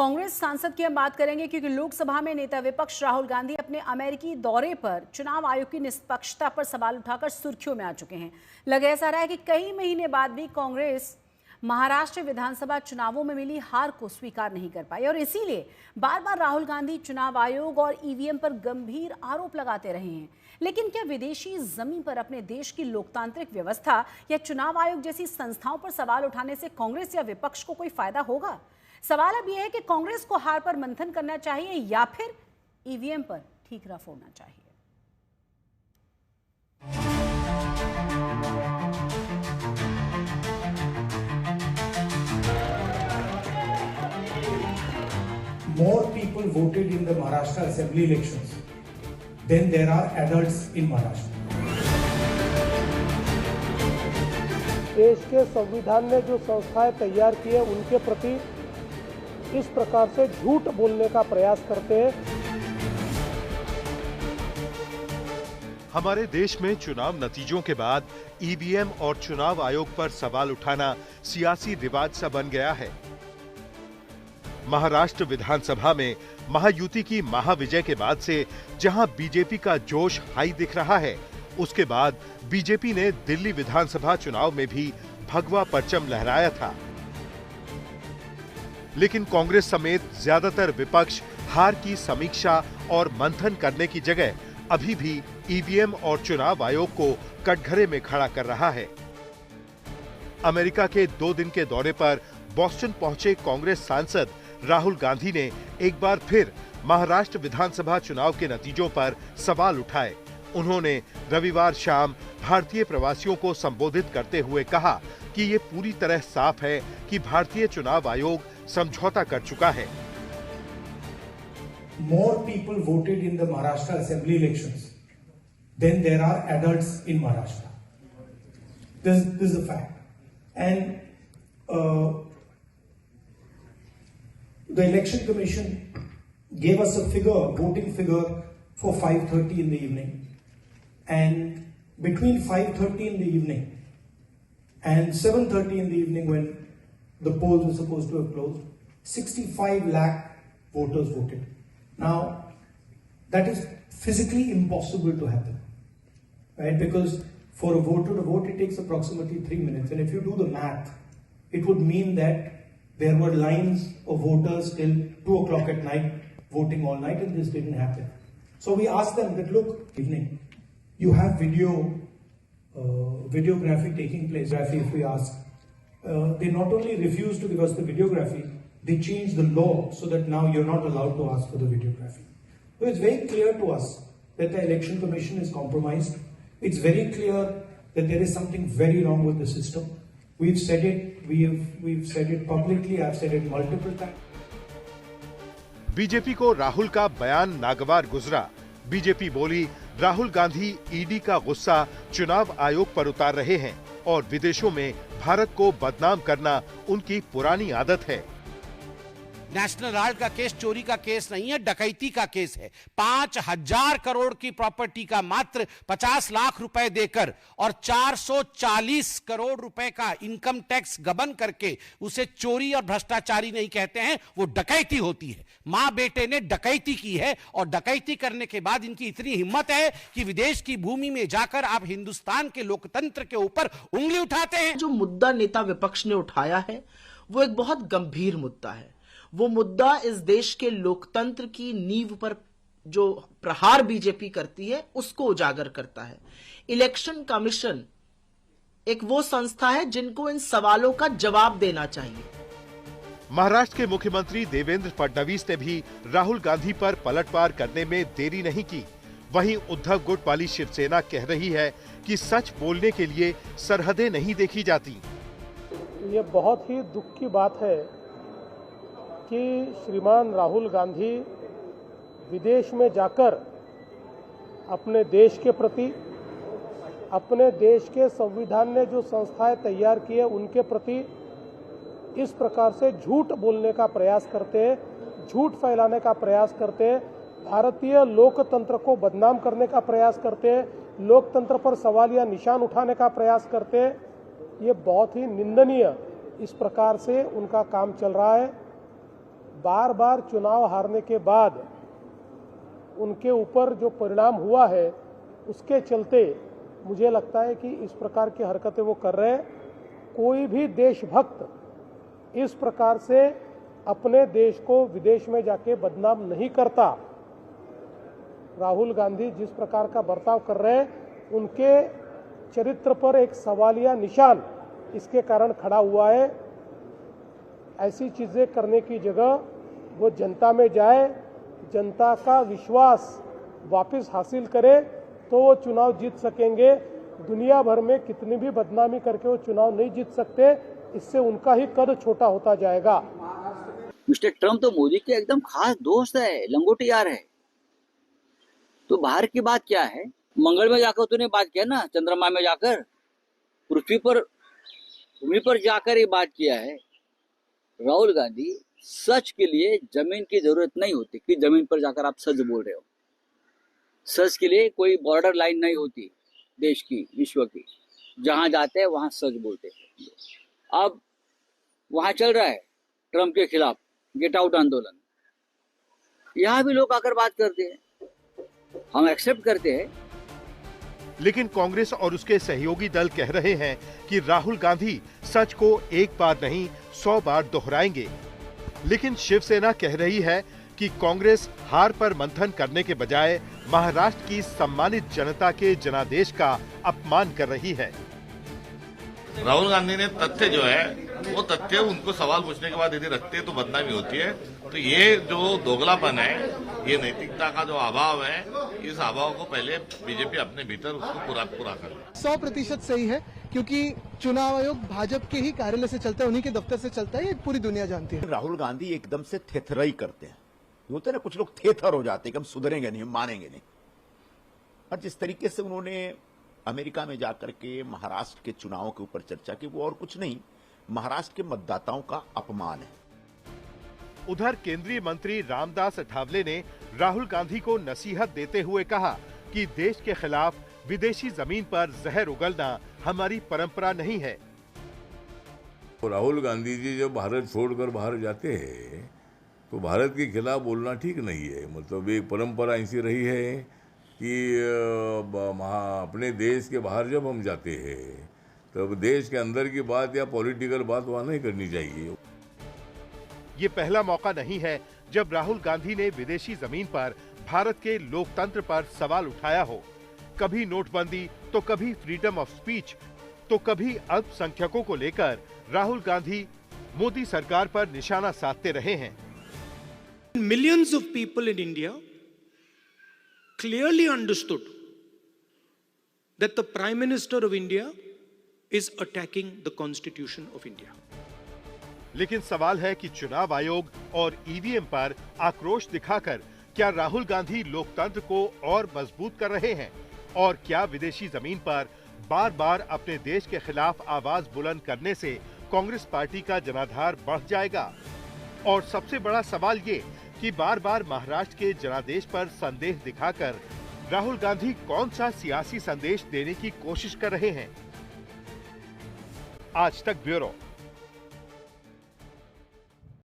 कांग्रेस सांसद की हम बात करेंगे क्योंकि लोकसभा में नेता विपक्ष राहुल गांधी अपने अमेरिकी दौरे पर चुनाव आयोग की निष्पक्षता पर सवाल उठाकर सुर्खियों में आ चुके हैं। लग ऐसा रहा है कि कई महीने बाद भी कांग्रेस महाराष्ट्र विधानसभा चुनावों में मिली हार को स्वीकार नहीं कर पाई और इसीलिए बार बार राहुल गांधी चुनाव आयोग और ईवीएम पर गंभीर आरोप लगाते रहे हैं। लेकिन क्या विदेशी जमीन पर अपने देश की लोकतांत्रिक व्यवस्था या चुनाव आयोग जैसी संस्थाओं पर सवाल उठाने से कांग्रेस या विपक्ष को कोई फायदा होगा? सवाल अब यह है कि कांग्रेस को हार पर मंथन करना चाहिए या फिर ईवीएम पर ठीकरा फोड़ना चाहिए। More people voted in the Maharashtra Assembly elections than there are adults in Maharashtra. देश के संविधान ने जो संस्थाएं तैयार की है उनके प्रति इस प्रकार से झूठ बोलने का प्रयास करते हैं। हमारे देश में चुनाव नतीजों के बाद ईवीएम और चुनाव आयोग पर सवाल उठाना सियासी रिवाज सा बन गया है। महाराष्ट्र विधानसभा में महायुति की महाविजय के बाद से जहां बीजेपी का जोश हाई दिख रहा है, उसके बाद बीजेपी ने दिल्ली विधानसभा चुनाव में भी भगवा परचम लहराया था। लेकिन कांग्रेस समेत ज्यादातर विपक्ष हार की समीक्षा और मंथन करने की जगह अभी भी ईवीएम और चुनाव आयोग को कटघरे में खड़ा कर रहा है। अमेरिका के 2 दिन के दौरे पर बोस्टन पहुंचे कांग्रेस सांसद राहुल गांधी ने एक बार फिर महाराष्ट्र विधानसभा चुनाव के नतीजों पर सवाल उठाए। उन्होंने रविवार शाम भारतीय प्रवासियों को संबोधित करते हुए कहा कि ये पूरी तरह साफ है कि भारतीय चुनाव आयोग समझौता कर चुका है। More people voted in the Maharashtra Assembly elections than there are adults in Maharashtra. This is a fact. And the Election Commission gave us a figure, voting figure for 5:30 in the evening. And between 5:30 in the evening and 7:30 in the evening, when the polls were supposed to have closed, 65 lakh voters voted. Now, that is physically impossible to happen, right? Because for a voter to vote, it takes approximately 3 minutes. And if you do the math, it would mean that there were lines of voters till 2 o'clock at night voting all night, and this didn't happen. So we asked them that, look, evening, you have videography taking place. If we ask, they not only refused to give us the videography, they changed the law so that now you're not allowed to ask for the videography. So it's very clear to us that the Election Commission is compromised. It's very clear that there is something very wrong with the system. We've said it. We've said it publicly. I've said it multiple times. BJP को राहुल का बयान नागवार गुजरा। BJP बोली, Rahul Gandhi ED का गुस्सा चुनाव आयोग पर उतार रहे हैं और विदेशों में भारत को बदनाम करना उनकी पुरानी आदत है। नेशनल हेराल्ड का केस चोरी का केस नहीं है, डकैती का केस है। 5,000 करोड़ की प्रॉपर्टी का मात्र 50 लाख रुपए देकर और 440 करोड़ रुपए का इनकम टैक्स गबन करके उसे चोरी और भ्रष्टाचारी नहीं कहते हैं, वो डकैती होती है। मां बेटे ने डकैती की है और डकैती करने के बाद इनकी इतनी हिम्मत है कि विदेश की भूमि में जाकर आप हिंदुस्तान के लोकतंत्र के ऊपर उंगली उठाते हैं। जो मुद्दा नेता विपक्ष ने उठाया है वो एक बहुत गंभीर मुद्दा है। वो मुद्दा इस देश के लोकतंत्र की नींव पर जो प्रहार बीजेपी करती है उसको उजागर करता है। इलेक्शन कमीशन एक वो संस्था है जिनको इन सवालों का जवाब देना चाहिए। महाराष्ट्र के मुख्यमंत्री देवेंद्र फडणवीस ने भी राहुल गांधी पर पलटवार करने में देरी नहीं की। वहीं उद्धव गुट वाली शिवसेना कह रही है कि सच बोलने के लिए सरहदें नहीं देखी जाती। ये बहुत ही दुख की बात है कि श्रीमान राहुल गांधी विदेश में जाकर अपने देश के प्रति, अपने देश के संविधान ने जो संस्थाएं तैयार की है उनके प्रति इस प्रकार से झूठ बोलने का प्रयास करते हैं, झूठ फैलाने का प्रयास करते हैं, भारतीय लोकतंत्र को बदनाम करने का प्रयास करते हैं, लोकतंत्र पर सवाल या निशान उठाने का प्रयास करते हैं। ये बहुत ही निंदनीय इस प्रकार से उनका काम चल रहा है। बार बार चुनाव हारने के बाद उनके ऊपर जो परिणाम हुआ है उसके चलते मुझे लगता है कि इस प्रकार की हरकतें वो कर रहे हैं। कोई भी देशभक्त इस प्रकार से अपने देश को विदेश में जाके बदनाम नहीं करता। राहुल गांधी जिस प्रकार का बर्ताव कर रहे हैं उनके चरित्र पर एक सवालिया निशान इसके कारण खड़ा हुआ है। ऐसी चीजें करने की जगह वो जनता में जाए, जनता का विश्वास वापस हासिल करे तो वो चुनाव जीत सकेंगे। दुनिया भर में कितनी भी बदनामी करके वो चुनाव नहीं जीत सकते, इससे उनका ही कद छोटा होता जाएगा। मिस्टर ट्रम्प तो मोदी के एकदम खास दोस्त है, लंगोटी यार है। तो बाहर की बात क्या है? मंगल में जाकर तूने बात किया ना, चंद्रमा में जाकर, पृथ्वी पर भूमि पर जाकर ये बात किया है। राहुल गांधी सच के लिए जमीन की जरूरत नहीं होती कि जमीन पर जाकर आप सच बोल रहे हो। सच के लिए कोई बॉर्डर लाइन नहीं होती देश की, विश्व की। जहां जाते हैं वहां सच बोलते हैं। अब वहां चल रहा है ट्रम्प के खिलाफ गेट आउट आंदोलन। यहां भी लोग आकर बात करते हैं, हम एक्सेप्ट करते हैं। लेकिन कांग्रेस और उसके सहयोगी दल कह रहे हैं कि राहुल गांधी सच को एक बार नहीं 100 बार दोहराएंगे। लेकिन शिवसेना कह रही है कि कांग्रेस हार पर मंथन करने के बजाय महाराष्ट्र की सम्मानित जनता के जनादेश का अपमान कर रही है। राहुल गांधी ने तथ्य जो है वो तथ्य उनको सवाल पूछने के बाद यदि रखते हैं तो बदनामी होती है। तो ये जो दोगलापन है, ये नैतिकता का जो अभाव है, इस अभाव को पहले बीजेपी अपने भीतर उसको पूरा करे। 100% सही है, क्योंकि चुनाव आयोग भाजपा के ही कार्यालय से चलता है, उन्हीं के दफ्तर से चलता है, ये पूरी दुनिया जानती है। राहुल गांधी एकदम से थेथराई करते हैं, होते ना कुछ लोग थेथर हो जाते हैं कि हम सुधरेंगे नहीं, हम मानेंगे नहीं। और जिस तरीके से उन्होंने अमेरिका में जाकर के महाराष्ट्र के चुनावों के ऊपर चर्चा की, वो और कुछ नहीं, महाराष्ट्र के मतदाताओं का अपमान है। उधर केंद्रीय मंत्री रामदास अठावले ने राहुल गांधी को नसीहत देते हुए कहा कि देश के खिलाफ विदेशी जमीन पर जहर उगलना हमारी परंपरा नहीं है। राहुल गांधी जी जब भारत छोड़कर बाहर जाते हैं तो भारत के खिलाफ बोलना ठीक नहीं है। मतलब एक परंपरा ऐसी रही है कि अपने देश के बाहर जब हम जाते हैं तब देश के अंदर की बात या पॉलिटिकल बात वहाँ नहीं करनी चाहिए। ये पहला मौका नहीं है जब राहुल गांधी ने विदेशी जमीन पर भारत के लोकतंत्र पर सवाल उठाया हो। कभी नोटबंदी तो कभी फ्रीडम ऑफ स्पीच तो कभी अल्पसंख्यकों को लेकर राहुल गांधी मोदी सरकार पर निशाना साधते रहे हैं। Millions of people in India clearly understood that the Prime Minister of India is attacking the Constitution of India. लेकिन सवाल है कि चुनाव आयोग और ईवीएम पर आक्रोश दिखाकर क्या राहुल गांधी लोकतंत्र को और मजबूत कर रहे हैं, और क्या विदेशी जमीन पर बार बार अपने देश के खिलाफ आवाज बुलंद करने से कांग्रेस पार्टी का जनाधार बढ़ जाएगा। और सबसे बड़ा सवाल ये कि बार बार महाराष्ट्र के जनादेश पर संदेह दिखाकर राहुल गांधी कौन सा सियासी संदेश देने की कोशिश कर रहे हैं। आज तक ब्यूरो।